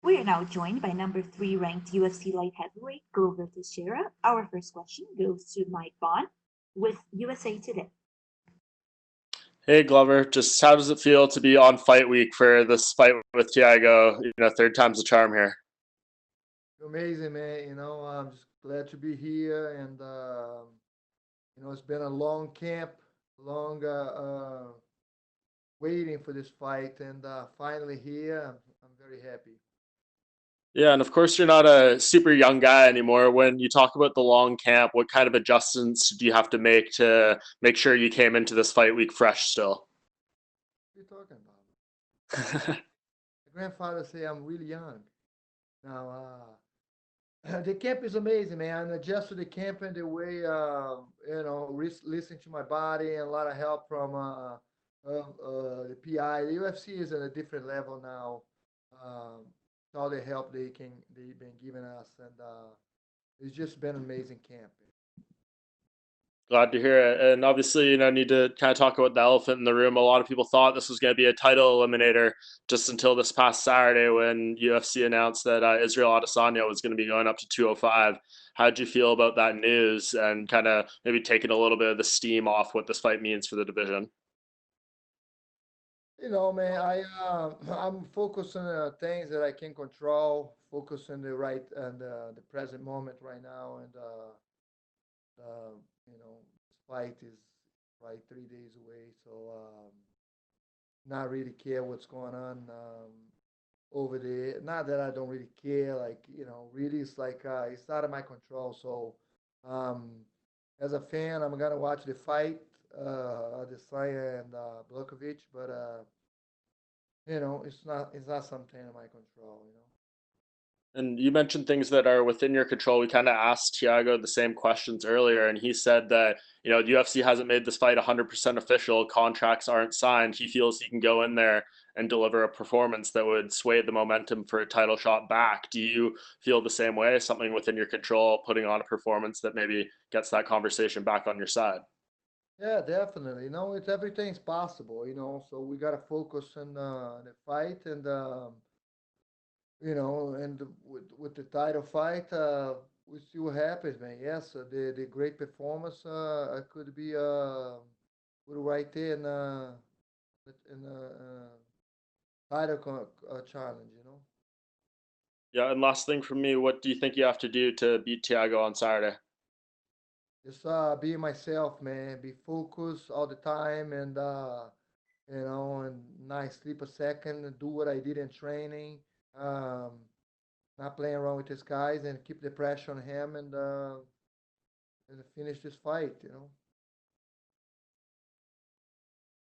We are now joined by number 3 ranked UFC light heavyweight Glover Teixeira. Our first question goes to Mike Bond with USA Today. Hey Glover, just how does it feel to be on fight week for this fight with Thiago? Third time's the charm here. Amazing, man. I'm just glad to be here, and it's been a long camp, long waiting for this fight, and finally here. I'm very happy. Yeah, and of course you're not a super young guy anymore. When you talk about the long camp, what kind of adjustments do you have to make sure you came into this fight week fresh still? What are you talking about? My grandfather say I'm really young. Now, the camp is amazing, man. I adjust to the camp and the way, listening to my body and a lot of help from the PI. The UFC is at a different level now. Um, all the help they've been giving us, and it's just been an amazing camp. Glad to hear it. And obviously, need to kind of talk about the elephant in the room. A lot of people thought this was going to be a title eliminator just until this past Saturday when UFC announced that Israel Adesanya was going to be going up to 205. How did you feel about that news and kind of maybe taking a little bit of the steam off what this fight means for the division? Man, I'm focused on things that I can control. Focus on the right and the present moment right now, and this fight is like 3 days away, so not really care what's going on over there. Not that I don't really care, like really, it's like it's out of my control. So, um, as a fan, I'm gonna watch the fight, Adesanya and Blokovic, but it's not something in my control. And you mentioned things that are within your control. We kind of asked Thiago the same questions earlier, and he said that the UFC hasn't made this fight 100% official. Contracts aren't signed. He feels he can go in there and deliver a performance that would sway the momentum for a title shot back. Do you feel the same way? Something within your control, putting on a performance that maybe gets that conversation back on your side? Yeah, definitely. It's everything's possible. So we gotta focus on the fight, and with the title fight, we see what happens, man. Yes, the great performance could be put right there in title challenge. Yeah, and last thing from me, what do you think you have to do to beat Thiago on Saturday? Just be myself, man. Be focused all the time, and and not sleep a second. And do what I did in training. Um, Not playing around with these guys, and keep the pressure on him, and finish this fight.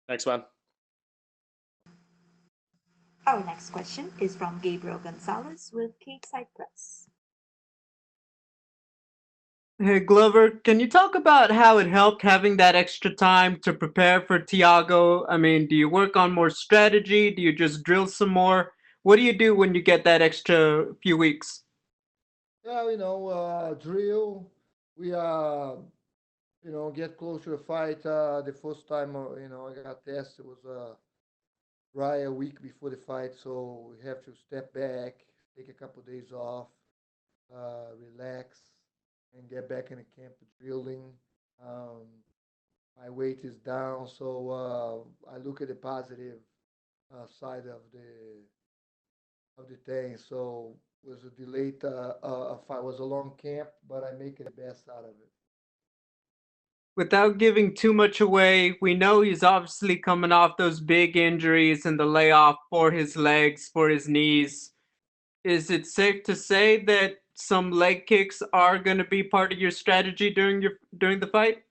Thanks, man. Our next question is from Gabriel Gonzalez with Cape Side Press. Hey Glover, can you talk about how it helped having that extra time to prepare for Tiago? I mean, do you work on more strategy? Do you just drill some more? What do you do when you get that extra few weeks? Yeah, drill. We get close to the fight. The first time, I got tested was right a week before the fight, so we have to step back, take a couple days off, relax, and get back in the camp drilling. Um, my weight is down, so I look at the positive side of the thing. So was a delayed fight, was a long camp, but I make the best out of it. Without giving too much away, we know he's obviously coming off those big injuries and the layoff for his legs, for his knees. Is it safe to say that some leg kicks are going to be part of your strategy during the fight?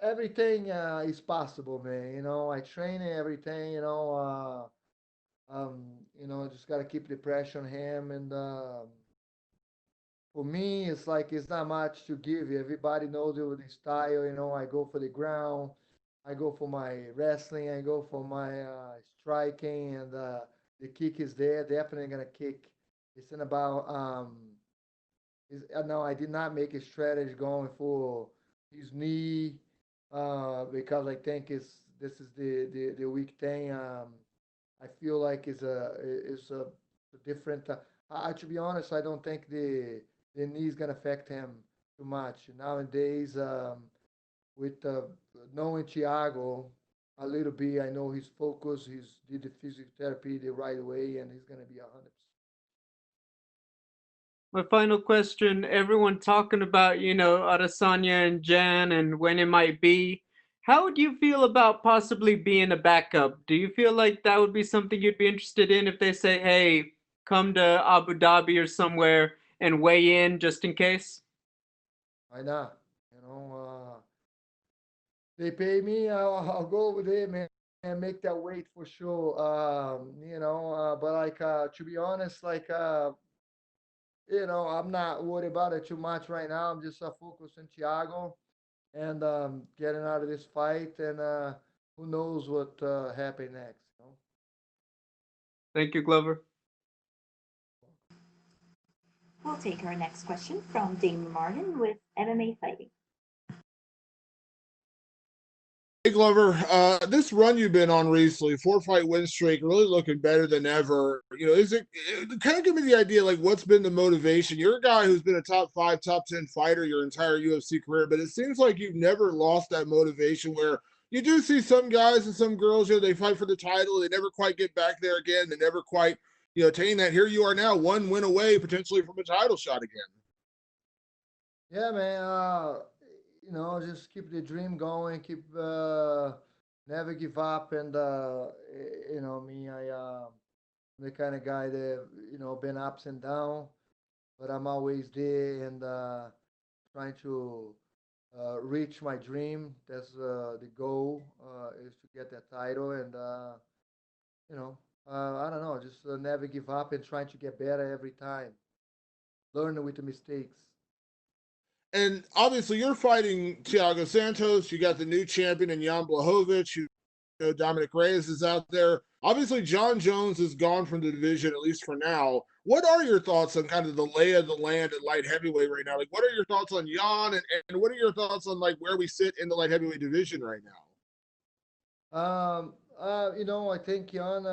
Everything is possible, man. I train everything. Just gotta keep the pressure on him, and for me, it's like it's not much to give. Everybody knows the style. I go for the ground, I go for my wrestling, I go for my striking, and the kick is there. Definitely gonna kick. It's not about no, I did not make a strategy going for his knee because I think this is the weak thing. I feel like it's a different. To be honest, I don't think the knee is gonna affect him too much nowadays. With knowing Thiago a little bit, I know he's focused. He's did the physiotherapy the right way, and he's gonna be 100%. My final question, everyone talking about, Adesanya and Jan and when it might be. How would you feel about possibly being a backup? Do you feel like that would be something you'd be interested in if they say, hey, come to Abu Dhabi or somewhere and weigh in just in case? Why not? They pay me, I'll go over there, man, and make that weight for sure. But like to be honest, like I'm not worried about it too much right now. I'm just focused on Thiago and getting out of this fight, and who knows what happen next. Thank you, Glover. We'll take our next question from Damon Martin with MMA Fighting. Hey Glover, this run you've been on recently, 4-fight win streak, really looking better than ever. Is it kind of give me the idea, like what's been the motivation? You're a guy who's been a top 5, top 10 fighter your entire UFC career, but it seems like you've never lost that motivation. Where you do see some guys and some girls, they fight for the title, they never quite get back there again, they never quite, attain that. Here you are now, one win away potentially from a title shot again. Yeah, man. Just keep the dream going. Keep never give up. And me, I'm the kind of guy that been ups and down, but I'm always there and trying to reach my dream. That's the goal is to get that title. And I don't know, just never give up and trying to get better every time. Learn with the mistakes. And obviously, you're fighting Thiago Santos. You got the new champion in Jan Blachowicz. Dominic Reyes is out there. Obviously, John Jones is gone from the division, at least for now. What are your thoughts on kind of the lay of the land at light heavyweight right now? Like, what are your thoughts on Jan, and what are your thoughts on like where we sit in the light heavyweight division right now? I think Jan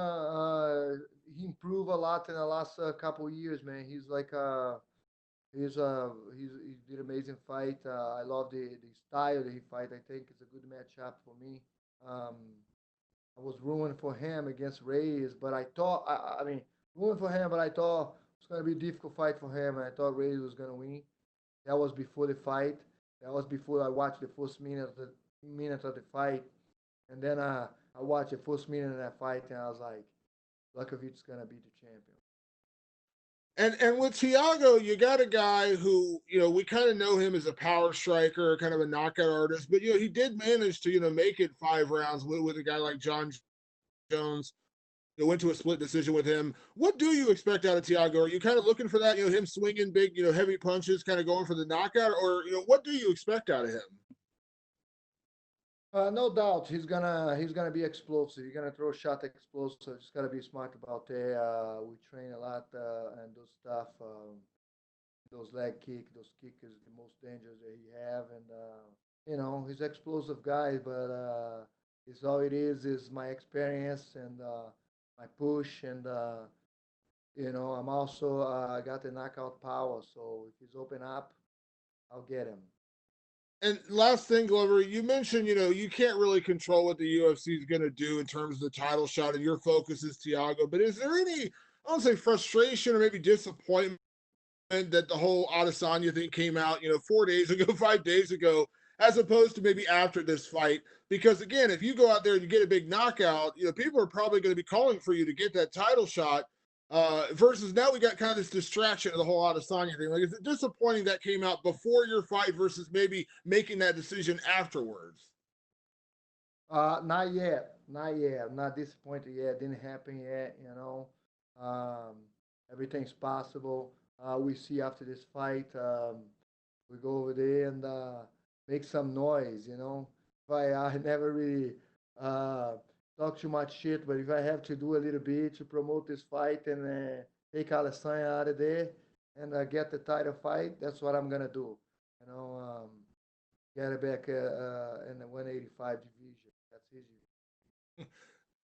he improved a lot in the last couple of years, man. He's like he did amazing fight. I love the style that he fight. I think it's a good matchup for me. Um, I was rooting for him against Reyes, but I thought I mean rooting for him, but I thought it was gonna be a difficult fight for him, and I thought Reyes was gonna win. That was before the fight. That was before I watched the first minute of the fight, and then I watched the first minute of that fight, and I was like, Lakovic's gonna be the champion. And with Thiago, you got a guy who, we kind of know him as a power striker, kind of a knockout artist, but he did manage to, make it 5 rounds with a guy like John Jones. Went to a split decision with him. What do you expect out of Thiago? Are you kind of looking for that, him swinging big, heavy punches, kind of going for the knockout, or what do you expect out of him? No doubt, he's gonna be explosive. He's gonna throw shot explosive. Just gotta be smart about it. We train a lot and those stuff. Those leg kick, those kick is the most dangerous that he have, and he's explosive guy. But it's all it is my experience and my push, and I'm also got the knockout power. So if he's open up, I'll get him. And last thing, Glover, you mentioned, you can't really control what the UFC is going to do in terms of the title shot, and your focus is Thiago. But is there any, I don't say frustration or maybe disappointment that the whole Adesanya thing came out, 4 days ago, 5 days ago, as opposed to maybe after this fight? Because again, if you go out there and you get a big knockout, people are probably going to be calling for you to get that title shot. Versus now we got kind of this distraction of the whole Adesanya thing. Like, is it disappointing that came out before your fight versus maybe making that decision afterwards? Not yet, not yet. I'm not disappointed yet. Didn't happen yet. Everything's possible. We see after this fight, we go over there and make some noise. If I never really uh, talk too much shit, but if I have to do a little bit to promote this fight and take Alessandra out of there and get the title fight, that's what I'm gonna do. You know, um, get it back in the 185 division. That's easy.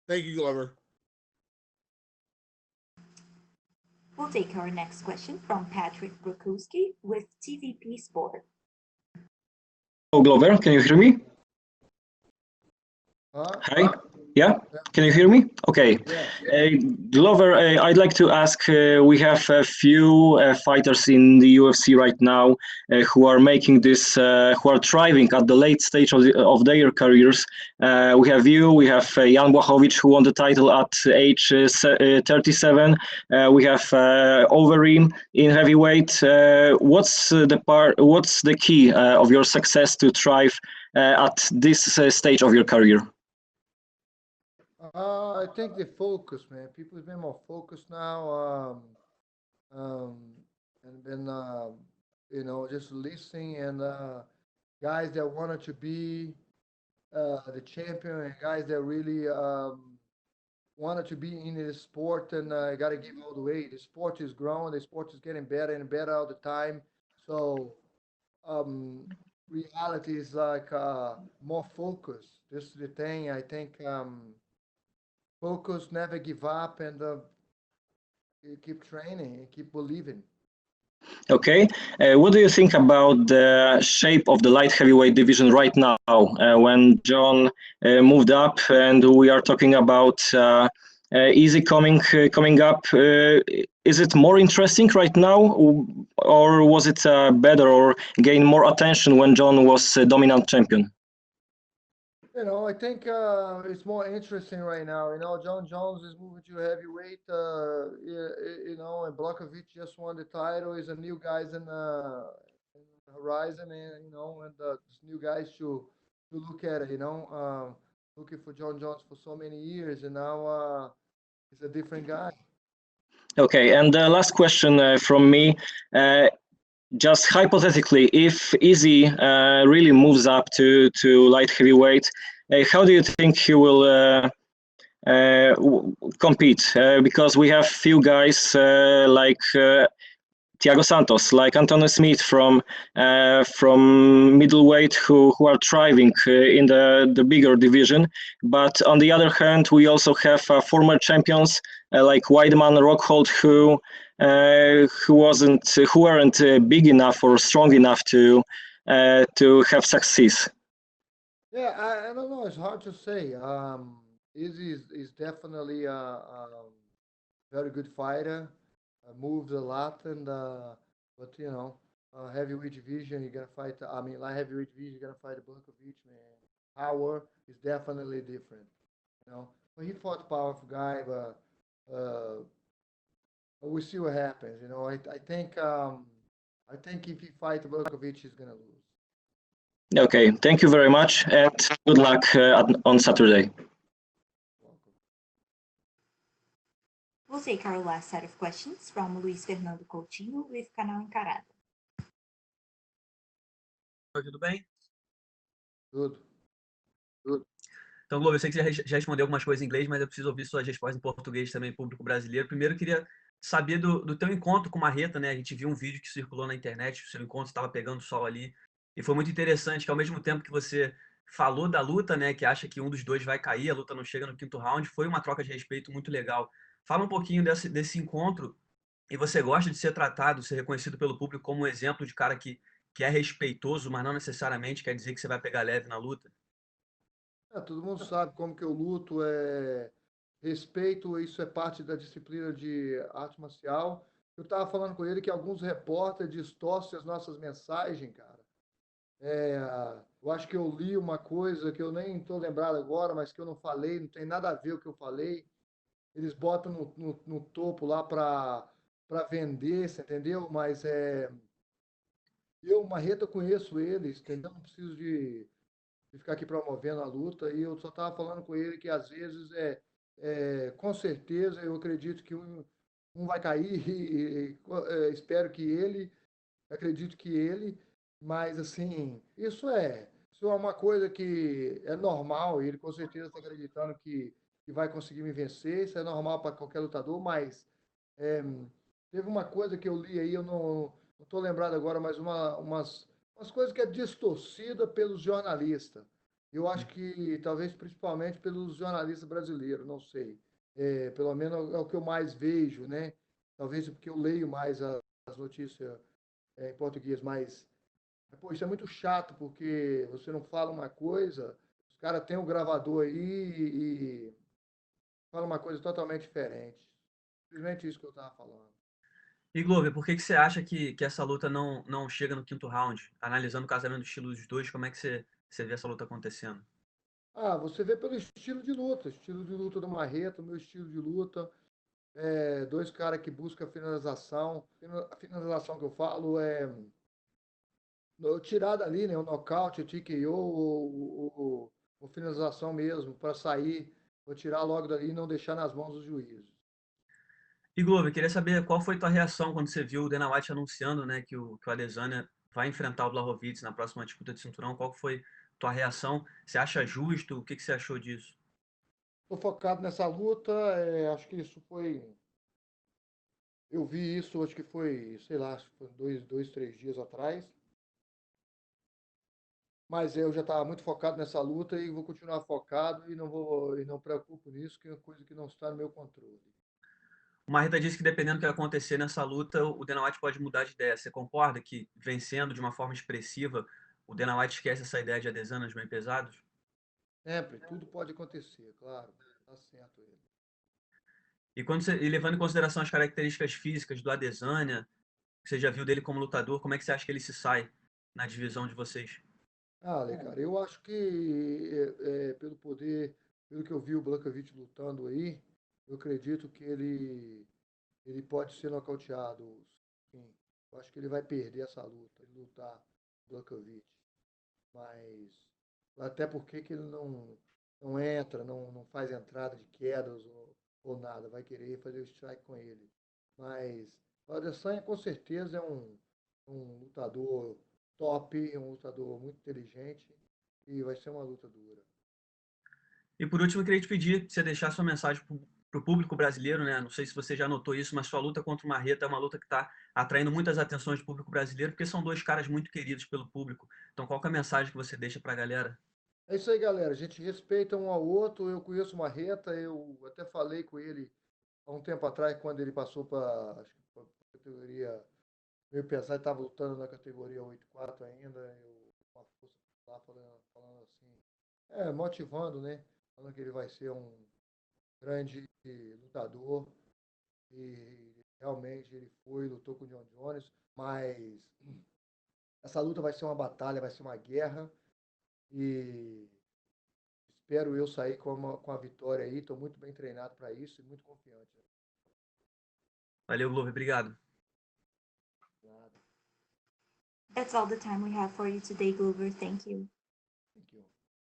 Thank you, Glover. We'll take our next question from Patrick Brokowski with TVP Sport. Oh, Glover, can you hear me? Hi. Yeah, can you hear me? Okay. Glover, I'd like to ask, we have a few fighters in the UFC right now who are making this, who are thriving at the late stage of their careers. We have you, we have Jan Błachowicz, who won the title at age 37. We have Overeem in heavyweight. What's the key of your success to thrive at this stage of your career? I think the focus, man. People have been more focused now, and been, just listening and guys that wanted to be the champion and guys that really wanted to be in the sport and got to give all the way. The sport is growing. The sport is getting better and better all the time. So reality is like more focus. This is the thing. I think. Focus, never give up, and you keep training and keep believing. Okay. What do you think about the shape of the light heavyweight division right now? When John moved up, and we are talking about Easy coming up. Is it more interesting right now, or was it better or gain more attention when John was dominant champion? I think it's more interesting right now. John Jones is moving to heavyweight. And Blachowicz just won the title. He's a new guys in the horizon, and this new guys to look at it. Looking for John Jones for so many years, and now he's a different guy. Okay, and the last question from me. Just hypothetically, if Izzy really moves up to light heavyweight, how do you think he will compete? Because we have few guys like Thiago Santos, like Anthony Smith from middleweight who are thriving in the bigger division. But on the other hand, we also have former champions like Weidman, Rockhold, who weren't big enough or strong enough to have success. Yeah, I don't know. It's hard to say. Izzy is definitely a very good fighter. Moves a lot, and but heavyweight division, you're gonna fight. Light heavyweight division, you're gonna fight Blachowicz, man. Power is definitely different. But he fought a powerful guy, but we'll see what happens. I think if he fights Blachowicz, he's gonna lose. Okay, thank you very much, and good luck on Saturday. Welcome. We'll take our last set of questions from Luiz Fernando Coutinho with Canal Encarada. Tudo bem? Tudo. Então, Glover, eu sei que você já respondeu algumas coisas em inglês, mas eu preciso ouvir suas respostas em português também, público brasileiro. Primeiro, eu queria saber do teu encontro com o Marreta, né? A gente viu um vídeo que circulou na internet, o seu encontro estava pegando sol ali, e foi muito interessante que ao mesmo tempo que você falou da luta, né, que acha que um dos dois vai cair, a luta não chega no quinto round, foi uma troca de respeito muito legal. Fala um pouquinho desse encontro, e você gosta de ser tratado, ser reconhecido pelo público como um exemplo de cara que é respeitoso, mas não necessariamente quer dizer que você vai pegar leve na luta? Todo mundo sabe como que eu luto, respeito, isso é parte da disciplina de arte marcial. Eu estava falando com ele que alguns repórteres distorcem as nossas mensagens, cara. Eu acho que eu li uma coisa que eu nem estou lembrado agora, mas que eu não falei, não tem nada a ver o que eu falei. Eles botam no topo lá para vender, você entendeu? Mas eu, Marreta, conheço eles, entendeu? Não preciso de ficar aqui promovendo a luta. E eu só estava falando com ele que às vezes com certeza eu acredito que um vai cair espero que ele, acredito que ele, mas assim, isso é uma coisa que é normal, ele com certeza está acreditando que vai conseguir me vencer, isso é normal para qualquer lutador, mas teve uma coisa que eu li aí, eu não estou lembrado agora, mas umas coisas que é distorcida pelos jornalistas. Eu acho que talvez principalmente pelos jornalistas brasileiros, não sei. Pelo menos é o que eu mais vejo, né? Talvez porque eu leio mais as notícias em português, mas pô, isso é muito chato, porque você não fala uma coisa, os caras têm um gravador aí e fala uma coisa totalmente diferente. Simplesmente isso que eu estava falando. E Glover, por que você acha que essa luta não chega no quinto round? Analisando o casamento do estilo dos dois, como é que você vê essa luta acontecendo? Ah, você vê pelo estilo de luta do Marreta, meu estilo de luta. Dois caras que buscam finalização. A finalização que eu falo é tirar dali, né? O nocaute, o TKO, ou finalização mesmo, para sair, vou tirar logo dali e não deixar nas mãos dos juízes. E Glover, queria saber qual foi tua reação quando você viu o Dana White anunciando, né, que o Adesanya vai enfrentar o Blachowicz na próxima disputa de cinturão. Qual foi tua reação? Você acha justo? O que você achou disso? Estou focado nessa luta, acho que isso foi. Eu vi isso, acho que foi, sei lá, acho que foi 3 dias atrás. Mas eu já estava muito focado nessa luta e vou continuar focado e não preocupo nisso, que é uma coisa que não está no meu controle. O Marreta disse que dependendo do que acontecer nessa luta, o Dana White pode mudar de ideia. Você concorda que vencendo de uma forma expressiva, o Dana White esquece essa ideia de Adesanya nos meio pesados? Sempre, tudo pode acontecer, claro. Tá certo ele. E levando em consideração as características físicas do Adesanya, que você já viu dele como lutador, como é que você acha que ele se sai na divisão de vocês? Ah, Ale, cara, eu acho que pelo poder, pelo que eu vi o Blachowicz lutando aí, eu acredito que ele pode ser nocauteado. Sim. Eu acho que ele vai perder essa luta, ele lutar o Blachowicz. Mas até porque que ele não entra, não faz entrada de quedas ou nada, vai querer fazer o strike com ele. Mas o Adesanya com certeza é um lutador top, um lutador muito inteligente e vai ser uma luta dura. E por último, eu queria te pedir para você deixar sua mensagem para o público brasileiro, né? Não sei se você já notou isso, mas sua luta contra o Marreta é uma luta que está atraindo muitas atenções do público brasileiro, porque são dois caras muito queridos pelo público. Então, qual que é a mensagem que você deixa para a galera? É isso aí, galera. A gente respeita um ao outro. Eu conheço o Marreta, eu até falei com ele há um tempo atrás, quando ele passou para a categoria meio pesado, estava lutando na categoria 8-4 ainda, eu com a força lá falando assim, motivando, né? Falando que ele vai ser um grande lutador e realmente ele foi, lutou com o John Jones, mas essa luta vai ser uma batalha, vai ser uma guerra e espero eu sair com a vitória aí, estou muito bem treinado para isso e muito confiante. Valeu, Glover. Obrigado. Nada. That's all the time we have for you today, Glover. Thank you.